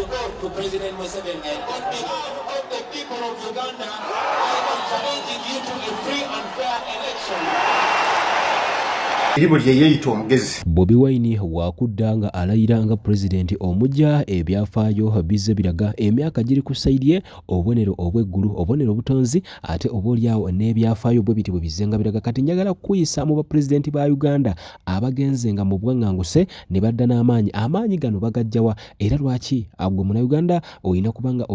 to go to President Museveni. And on behalf of the people of Uganda, I am challenging you to a free and fair election. Bobi Wine wakudda nga alayira nga president omujja ebyafaayo bizze biraga emyaka giri ku saidi obonero obweggulu obonero obutonzi ate obolyawo n'ebyafaayo bwe biti bwe bizenga biraga kati njagala kuyisa mu ba president ba Uganda abagenze nga mu bwanganguse ne badda n'amaanyi gano bagajjawa era lwaki agwe muna Uganda oyina kubanga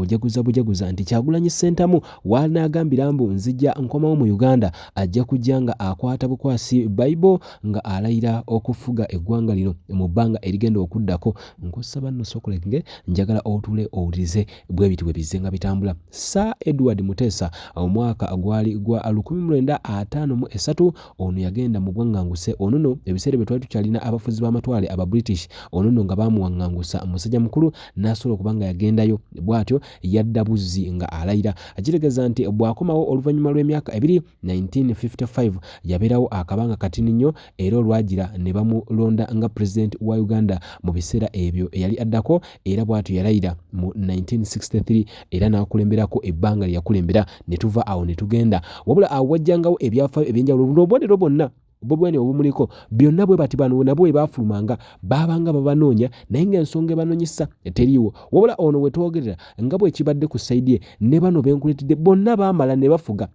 bujaguza nti Kyagulanyi Ssentamu wanaagambira mbu nzijja nkomawo mu Uganda ajja kujjanga akwata bukwasi Bible nga alayira okufuga eggwanga lino mu bbanga erigenda okuddako nkusaba nno sokolenge njagala otule owulize bwe biti bwe bizenga bitambula. Sir Edward Mutesa omwaka gwali gwa 1953 ono yagenda mu bwanganguse ono no ebiseera bye twali tukyalina abafuzi b'amatwale aba British ono no nga bamuwanganguse musajja mukulu n'asobola okubanga yagendayo bw'atyo yadda buzzi nga alayira akitegeeza nti bw'akomawo oluvannyuma lw'emyaka ebiri 1955 yabeerawo akabanga katini nnyo era olwagira ne bamulonda nga president wa Uganda mu biseera ebyo yali addako era bw'atyo yalayira mu 1963 era n'akulemberako ebbanga lye yakulembera ne tuva awo ne tugenda wabula awo wajjangawo ebyafaayo ebyenjawulo obubonero bwonna Bobi Wine obumuliko byonna bwe bati bano nabo bwe baafulumanga babanga babanoonya naye ng'ensonga ebanoonyesa teriiwo wabula ono we twogerera nga bwe kibadde ku saidi ne bano benkuletedde bonna baamala ne bafuga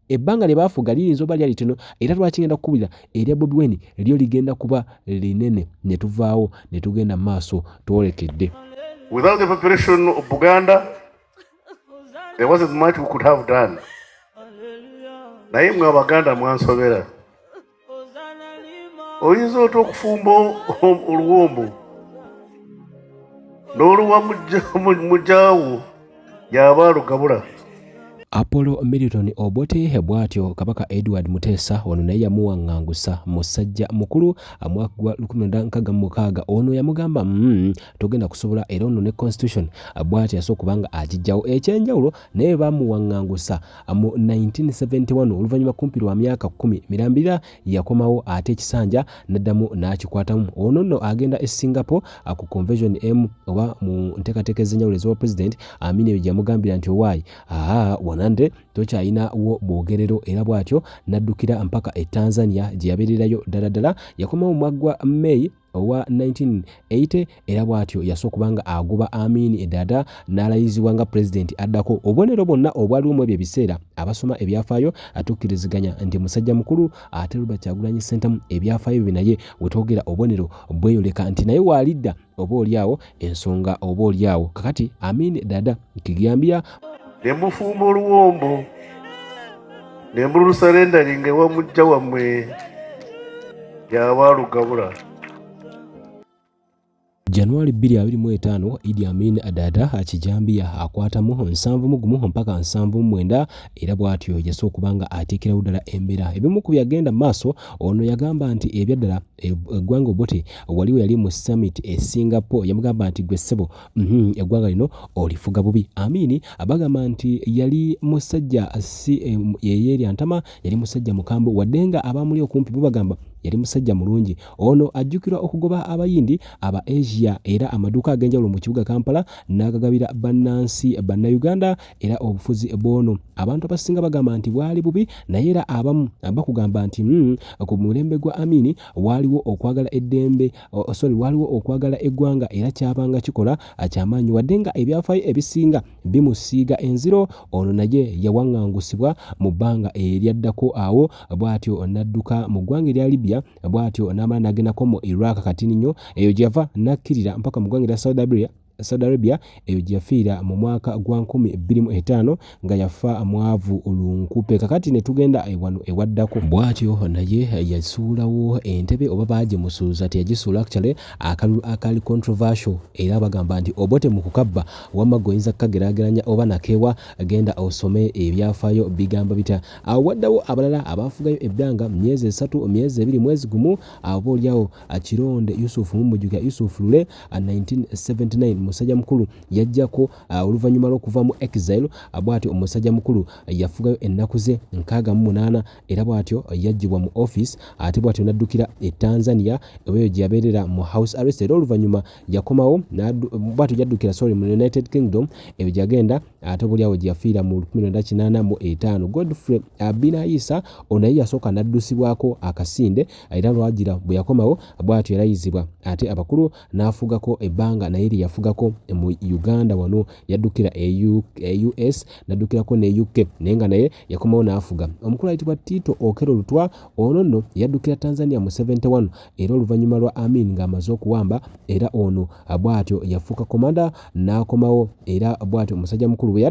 ebbanga lye baafuga liyinza oba lyali tono era lwaki ngenda kukubira erya Bobi Wine lyo ligenda kuba linene ne tuvaawo ne tugenda mu maaso twolekedde. Without the population of Uganda, there wasn't much we could have done. Naye mwe Abaganda mwansobera oyinza otya okufumba oluwombo n'oluwa mujjaawo y'aba alugabula. Apollo Milton Obote bw'atyo kabaka Edward Mutesa ono naye yamuwangangusha musajja mukulu mwaka gwa 1966 ono yamugamba togenda kusobola era ono ne constitution bw'atyo yasobola kubanga agijjawo ekyenjawulo naye bamuwangangusha mu 1971 oluvannyuma kumpi lwa myaka 10 mirambira yakomawo ate ekisanja naddamu n'akikwatamu ono nno agenda e Singapore ku convention oba mu nteekateeka ez'enjawulo ez'obwa president Amini yamugambira nti owaayi nande tokyayina wo bwogerero era bw'atyo naddukira mpaka e Tanzania gye yabeererayo ddala yakomawo mu mwaka gwa May owa 1980 era bw'atyo yasobola kubanga agoba Amini edada n'alayizibwa nga president addako obubonero bwonna obwaliwo mu ebyo ebiseera abasoma ebyafaayo atukkiriziganya nti musajja mukulu ate Robert Kyagulanyi Ssentamu ebyafaayo bye naye wetwogera obubonero bweyoleka nti naye waalidda oba oliawo ensonga oba oliawo kakati Amini dada kigambya Nemufumba oluwombo nembulusalendalinga ewa mujja wammwe y'aba alugabula. January 2025 Idi Amin Adada akijambia akwatamu 71 mpaka 79 era bw'atyo yasobola kubanga ateekerawo ddala embeera ebimu ku byagenda maaso ono yagamba nti ebyaddala eggwanga Obote waliwo yali mu summit e Singapore yamugamba nti gwe ssebo eggwanga lino olifuga bubi. Amini abagamba nti yali musajja si yeyeerya ntama yali musajja mukambwe waddenga abamuli okumpi bagamba yali musajja mulungi ono ajjukirwa okugoba abayindi aba Asia era amaduka ag'enjawulo mu kibuga Kampala n'agagabira bannansi bannayuganda era obufuzi bwono abantu abasinga bagamba nti bwali bubi naye era abamu bakugamba nti ku mulembe gwa Amini waliwo okwagala eddembe waliwo okwagala eggwanga era kyabanga kikola kyamaanyi waddenga ebyafaayo ebisinga bimusiiga enziro ono naye yawangangusibwa mu bbanga eryaddako awo bw'atyo nadduka mu ggwanga erya Libya bw'atyo n'amala n'agendako mu Iraq katini nnyo eyo gyava nakkirira mpaka mu ggwanga erya Saudi Arabia eyo gyafiira mu mwaka gwa 2025 nga yafa mwavu olunkupe kakati ne tugenda wano ewaddako bw'atyo naye yasuulawo entebe oba baagimusuuza teyagisuula actually akali controversial era bagamba nti Obote mu kukabba wamma goyinza kukageraageranya oba nakeewa genda osome ebyafaayo bigamba bitya awo waddawo abalala abafugayo ebbanga myezi 3 myezi 2 mwezi gumu abo olyawo Kironde Yusuf Mumujjuka Yusuf Lule 1979 omusajja mukulu yajjako oluvannyuma lw'okuva mu Exile bw'atyo omusajja mukulu yafugayo ennaku ze 68 era bw'atyo yajjibwa mu office ate bw'atyo n'addukira e Tanzania eyo gye yabeerera mu house arrest era oluvannyuma yakomawo bw'atyo yaddukira mu United Kingdom eyo gye yagenda ate buli awo gye yafiira mu 1985 Godfrey Abinayisa ono ye yasooka n'addusibwako akasinde era lwagira bwe yakomawo bw'atyo yarayizibwa ate abakulu n'afugako ebbanga naye lye yafugako mu Uganda wano yaddukira US n'addukirako ne UK naye nga naye yakomawo n'afuga omukulu ayitibwa Tito Okero Lutwa ono nno yaddukira Tanzania mu 71 era oluvannyuma lwa Amin ng'amaze okuwamba era ono bw'atyo yafuuka komanda n'akomawo era bw'atyo omusajja mukulu bwe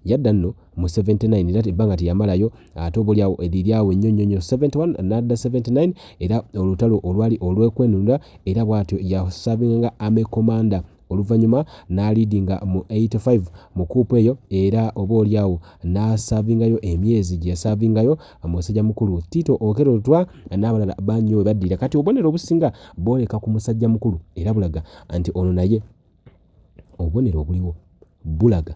yadda nno mu 79 era ebbanga teyamalayo ate obalyawo eriryawo ennyonnyonyo 71 n'adda 79 era olutalo olwali olw'ekwenunula era bw'atyo yasavinga ame komanda oluvannyuma n'alidinga mu 85 mu kuupu eyo era oba olyawo n'asavingayo emyezi gye yasavingayo omusajja mukulu Tito Okero Lutwa n'abalala bangi we baddira kati obubonero obusinga bwoleka ku musajja mukulu era bulaga nti ono naye obubonero obuliwo bulaga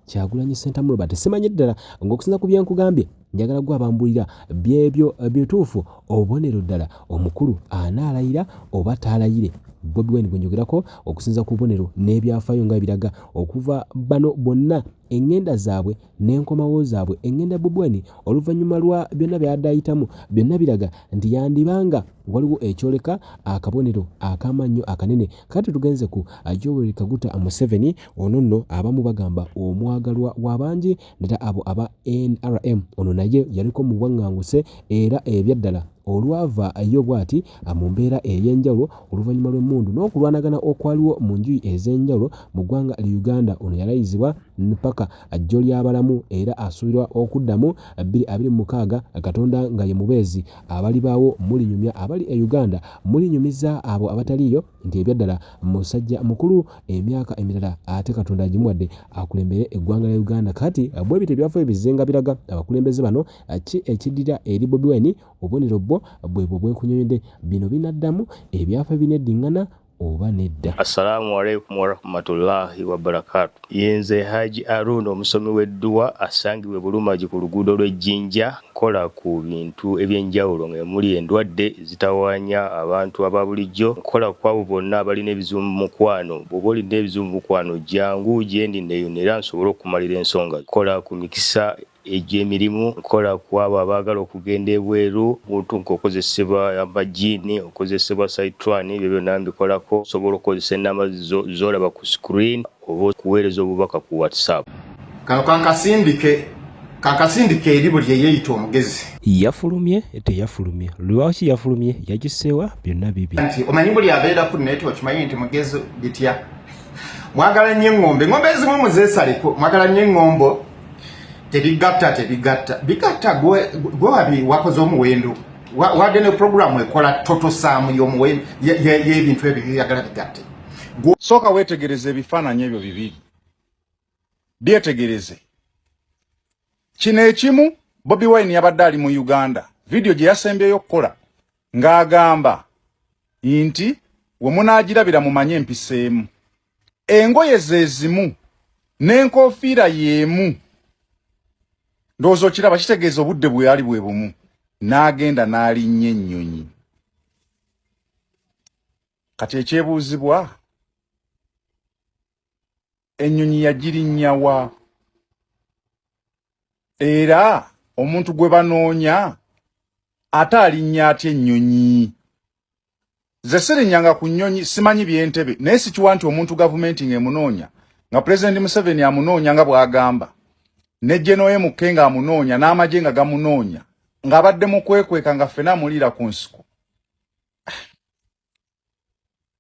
Kyagulanyi Ssentamu Robert simanyi ddala ng'okusinza ku byenkugambye njagala gwe abambulira byebyo bituufu obubonero ddala omukulu anaalayira oba taalayire Bobi Wine bwe njogerako okusinza ku bubonero n'ebyafaayo nga biraga okuva bano bonna engenda zaabwe n'enkomawo zaabwe engenda Bobi Wine oluvannyuma lwa byonna by'adayitamu byonna biraga nti yandibanga waliwo ekyoleka akabonero akamannyo akanene kati tugenze ku Yoweri Kaguta Museveni ono nno abamu bagamba omwagalwa w'abangi neta abo aba NRM ono naye yaliko mu bwaŋŋanguse era ebyaddala olwava yo bwati mu mbeera ey'enjawulo oluvannyuma lw'emmundu n'okulwanagana okwaliwo mu njuyi ez'enjawulo mu ggwanga Uganda ono yalayizibwa mpaka ajjo ly'abalamu era asuubirwa okuddamu 2026 Katonda nga ye mubeezi abali baawo mulinyumya abali e Uganda mulinyumiza abo abataliyo nti ebyaddala musajja mukulu emyaka emirala ate Katonda agimuwadde akulembere eggwanga lya Uganda kati bwe bityo byafaayo bizenga biraga abakulembeze bano ki ekiddira eri Bobi Wine obubonero bwo bwebwo bwenkunyonyodde bino binaddamu ebyafaayo bineddiŋŋana oba nedda. Assalamu alaikum warahmatullahi wabarakatuh. Yenze Haji Aruno omusomi w'edduwa asangibwe Bulumagi ku luguudo lw'Ejjinja nkola ku bintu ebyenjawulo ng'emuli endwadde zitawaanya abantu aba bulijjo nkola ku abo bonna abalina ebizibu mu mukwano bw'oba olina ebizibu mu mukwano jangu gyendi neeyonera nsobole okumalira ensonga nkola ku mikisa egy'emirimu nkola ku abo abaagala okugenda ebweru buntu nk'okozesebwa amajiini okozesebwa saitwani ebyo byonna mbikolako osobola okukozesa ennamba z'olaba ku screen oba okuweereza obubaka ku WhatsApp. Kano kankasindike eri buli eyeeyita omugezi yafulumye teyafulumye lwaki yafulumye yagiseewa byonna bibi nti omanyi buli abeera ku neti okimanyi nti mugezi bitya mwagala nnyo eŋŋombe ezimu muzeesaleko mwagala nnyo eŋŋombo tebigatta bigatta gwe wabi wakoze omuwendo wagenda programu ekola totosaamu y'omuwendo y'ebintu ebyo byagala bigatte sooka weetegereze ebifaananyi ebyo bibiri byetegereze kino ekimu Bobi Wine yabadde ali mu Uganda vidiyo gye yasembyeyo okukola ng'agamba nti we munaagirabira mumanye empiseemu engoye ze zimu n'enkofiira y'emu ndowooza okiraba kitegeeza obudde bwe yali bwe bumu n'agenda n'alinnya ennyonyi kati ekyebuuzibwa ennyonyi yagirinnya wa era omuntu gwe banoonya ate alinnya atya ennyonyi ze sirinnyanga ku nnyonyi simanyi by'entebe naye sikiwa nti omuntu gavumenti ng'emunoonya nga Pulezidenti Museveni amunoonya nga bw'agamba ne General Mukenga amunoonya n'amagye nga gamunoonya ng'abadde mu kwekweka nga ffena amuliira ku nsiko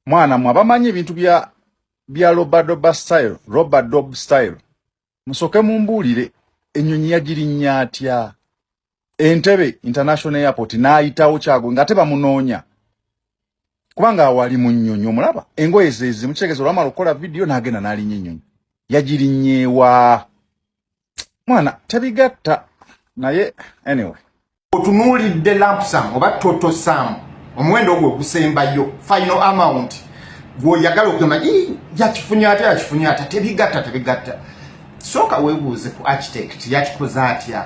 mwana mwe abamanyi ebintu bya Robert Dobb style musoke mumbuulire ennyonyi yagirinnya atya entebe International Airport n'ayitawo kyagwe nga tebamunoonya kubanga awali mu nnyonyi omulaba engoye ze zimu kitegeeza olwamala okukola vidiyo n'agenda n'alinnya ennyonyi yagirinnyeewa mwana tebigatta naye anyway otunuulidde lamp sum oba total sum omuwendo ogwo gusembayo final amount gwoyagala okugamba yakifunyata tebigatta soka webuuze ku architect yakikoze atya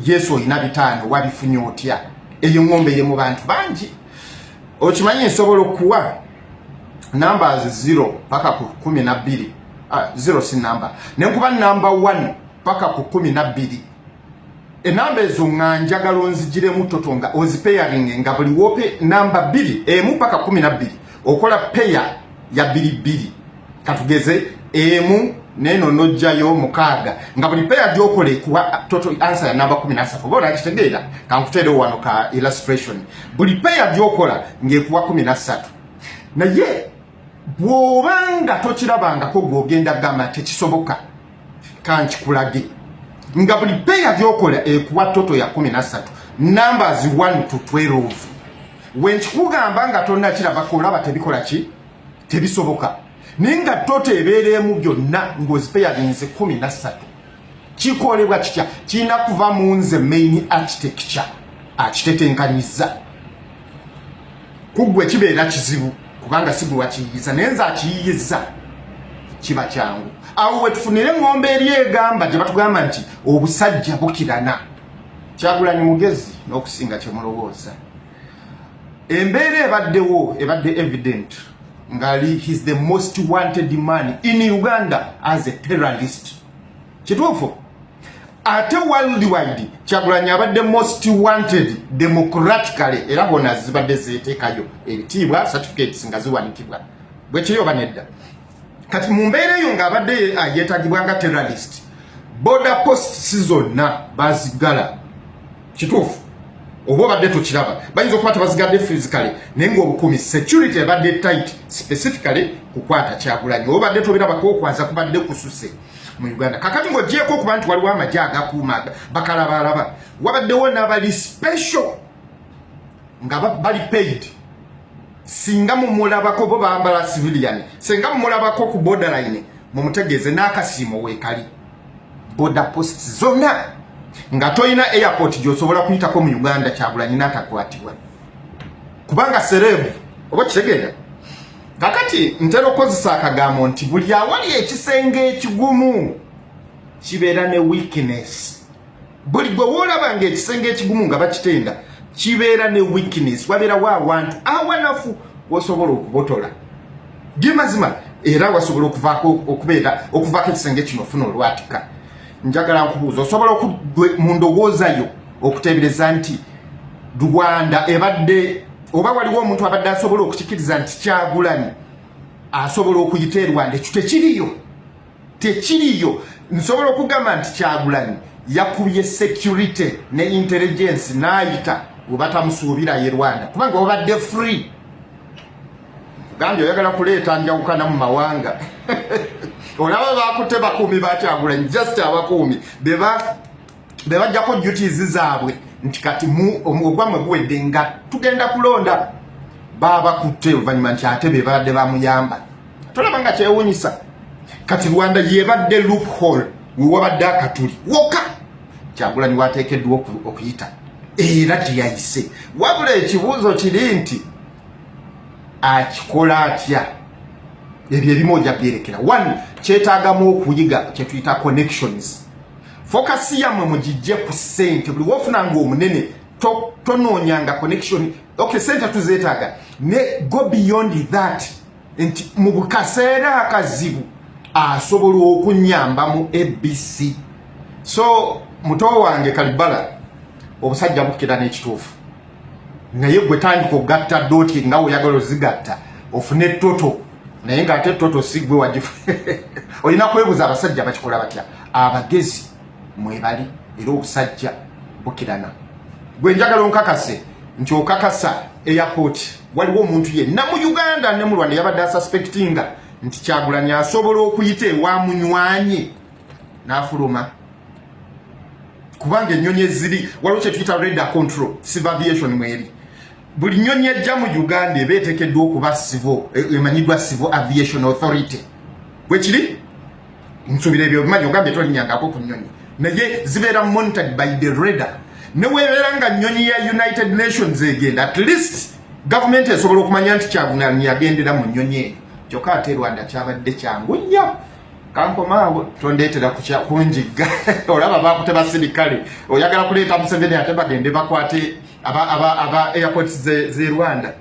yesu oyina bitaano wabifunye otya eyo ngombe ye mu bantu bangi okimanyi nsobola okuwa numbers 0 paka ku 12 0 si number nenkuba number 1 paka ku 12 enamba ezo nga njagala onzigiremu totonga ozipairing nga buli wope number 2 emu paka 12 okola pair ya 2 katugeze emu neno nojjayo mukaaga nga buli pair gyokole kuwa total answer ya number 13 bora kitegeera kankutere wano ka illustration buli pair gyokola ngekuwa 13 naye bwobanga tokirabangako gwogenda gamba tekisoboka kankikulage nga buli pair gyokola ekuwa total ya 13 numbers 1 to 12 wenkikugamba nga tonna kirabako olaba tebikola ki tebisoboka ninga total ebeeremu byonna ng'ozipairinze 13 kikolebwa kitya kirina kuva mu nze main architecture akitetenkanyiza kuggwe kibeera kizibu kubanga sigwe wakiyiyiza naye nze akiyiyiza kiba kyangu awo wetufunire ngombe eri egamba gye batugamba nti obusajja bukirana Kyagulanyi mugezi n'okusinga kyemulowooza embeera ebadde evident ngali he's the most wanted man in Uganda as a terrorist kituufu ate worldwide Kyagulanyi abadde most wanted democratically era bona zibadde zeteekayo ebitiibwa certificates nga ziwanikibwa bwe kiri oba nedda kati mu mbeera eyo ng'abadde yeetagibwa nga terrorist border posts zonna bazigala kituufu obo badde tukiraba bayinza okuba tebazigadde physically naye ng'obukumi security ebadde tight specifically kukwata Kyagulanyi obo badde tobirabako okwaza kubadde kususe mu Uganda kakati ng'ogyeko okuba nti waliwo amagye agakuuma bakalabalaba wabaddewo n'abali special nga bali paid singa mumulabako bo bambala civilian singa mumulabako ku borderline mumutegeeze n'akasiimo weekali border posts zonna nga toyina airport gy'osobola kuyitako mu Uganda Kyagulanyi n'atakwatibwa kubanga serebu oba kitegeera kakati ntera okozesa akagambo nti buli awali ekisenge ekigumu kibeera ne weakness buli gwe woolaba ng'ekisenge ekigumu nga bakitenda kibeera ne weakness wabeerawo awantu awanafu wosobola okubotola gemazima era wasobola okuvaako ekisenge kino ofuna olwatika njagala nkubuuza osobola mu ndowoozayo okuteebereza nti Rwanda ebadde oba waliwo omuntu abadde asobola okukikiriza nti Kyagulanyi asobola okuyita e Rwanda ekyo tekiriyo nsobola okugamba nti Kyagulanyi yakubye security ne intelligence n'ayita webatamusuubira ye Rwanda kubanga obadde free gambye oyagala kuleeta njawukana mu mawanga olaba bakutte bakuumi ba Kyagulanyi just abakuumi bebajjako duties zaabwe nti kati ogwamwe guwedde nga tugenda kulonda babakutte oluvannyuma nti ate be babadde bamuyamba tolaba nga kyewuunyisa kati Rwanda yebadde loophole wewabadde akatuli woka Kyagulanyi wateekeddwa okuyita era teyayise wabula ekibuuzo kiri nti akikola atya ebyo ebimu ojja byerekera one kyetaagamu okuyiga kyetuyita connections focus yammwe mugijje ku ssente buli wofunanga omunene tonoonyanga connection okay ssente tuzeetaaga ne go beyond that nti mu bukaseera akazibu asobola okunyamba mu ABC so muto wange Kalibala obusajja bukira n'ekituufu naye gwe tandika okugatta doti nga oyagala ozigatta ofune toto naye nga ate toto sigwe wagifu olina kwebuuza abasajja bakikola batya abagezi mwebali era obusajja bukirana gwe njagala onkakase nti okakasa airport waliwo omuntu yenna mu Uganda ne mu Rwanda yabadde asuspectinga nti Kyagulanyi asobola okuyita ewa munywanye n'afuluma kubanga ennyonyi eziri waliwo kye tuyita radar control civil aviation mweri buli nnyonyi ejja mu Uganda eba eteekeddwa okuba civil emanyiddwa civil aviation authority bwekiri nsubira ebyo bimanyi ogambye tolinyangako ku nnyonyi naye zibeera monitored by the radar ne weebeera nga nnyonyi ya United Nations egenda at least Government esobola okumanya nti Kyagulanyi yagendera mu nnyonyi eyo. Kyokka ate Rwanda kyabadde kyangu nnyo. Kankomaawo tondeetera kunjigga. Olaba baakute basirikale. Oyagala kuleeta Museveni ate bagende bakwate aba airports ze Rwanda.